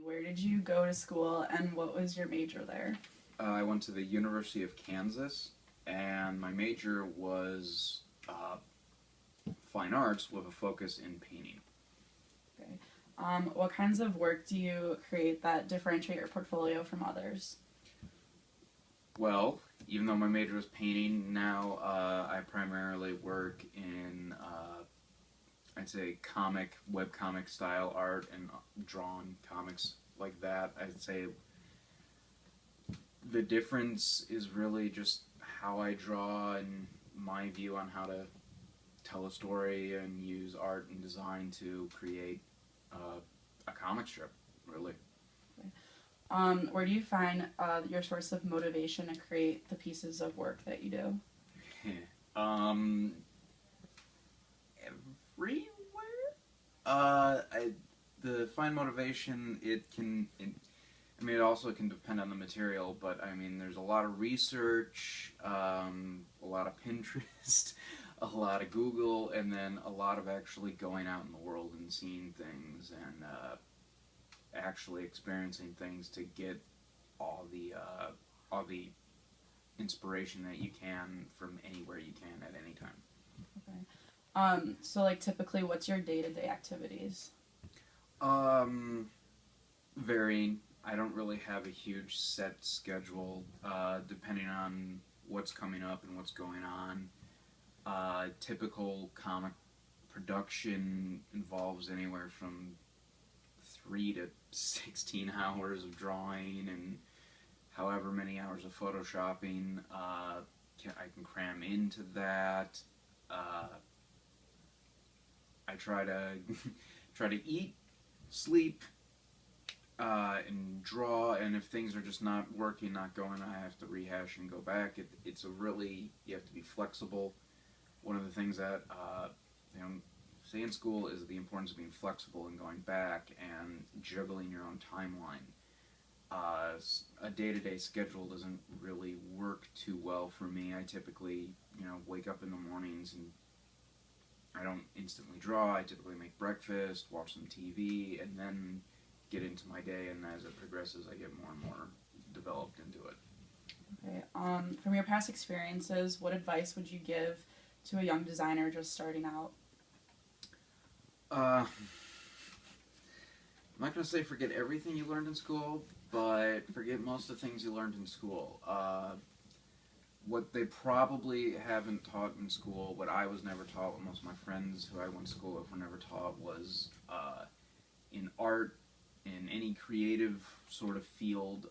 Where did you go to school and what was your major there? I went to the University of Kansas, and my major was fine arts with a focus in painting. Okay. What kinds of work do you create that differentiate your portfolio from others? Well, even though my major was painting, now I primarily work in, I'd say, webcomic style art and drawn comics like that. I'd say the difference is really just how I draw and my view on how to tell a story and use art and design to create a comic strip, really. Where do you find your source of motivation to create the pieces of work that you do? Everywhere. The find motivation, I mean, it also can depend on the material, but I mean, there's a lot of research, a lot of Pinterest, a lot of Google, and then a lot of actually going out in the world and seeing things and actually experiencing things to get all the inspiration that you can from anywhere you can at any time. Okay. So like typically, what's your day-to-day activities? Varying. I don't really have a huge set schedule, depending on what's coming up and what's going on. Typical comic production involves anywhere from 3 to 16 hours of drawing and however many hours of photoshopping I can cram into that. I try to try to eat, sleep, and draw, and if things are just not working, not going, I have to rehash and go back. It's a really, you have to be flexible. One of the things that say in school is the importance of being flexible and going back and juggling your own timeline. A day-to-day schedule doesn't really work too well for me. I typically, wake up in the mornings and I don't instantly draw. I typically make breakfast, watch some TV, and then get into my day, and as it progresses, I get more and more developed into it. Okay. From your past experiences, what advice would you give to a young designer just starting out? I'm not going to say forget everything you learned in school, but forget most of the things you learned in school. What they probably haven't taught in school, what I was never taught, what most of my friends who I went to school with were never taught, was in art, in any creative sort of field,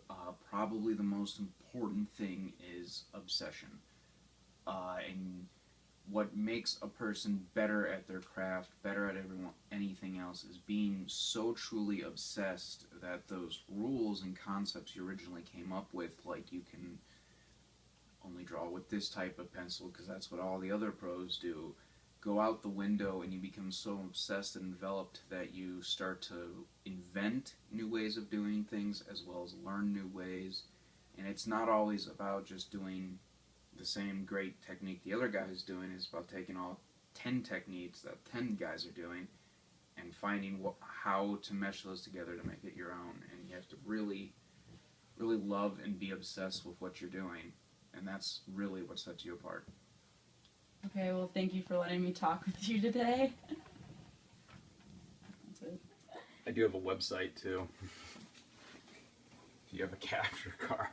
probably the most important thing is obsession. And what makes a person better at their craft, better at anything else, is being so truly obsessed that those rules and concepts you originally came up with, like you can only draw with this type of pencil because that's what all the other pros do, go out the window, and you become so obsessed and enveloped that you start to invent new ways of doing things as well as learn new ways. And it's not always about just doing the same great technique the other guy's doing. It's about taking all 10 techniques that 10 guys are doing and finding how to mesh those together to make it your own. And you have to really, really love and be obsessed with what you're doing. And that's really what sets you apart. Okay, well, thank you for letting me talk with you today. That's it. I do have a website, too. If you have a capture card.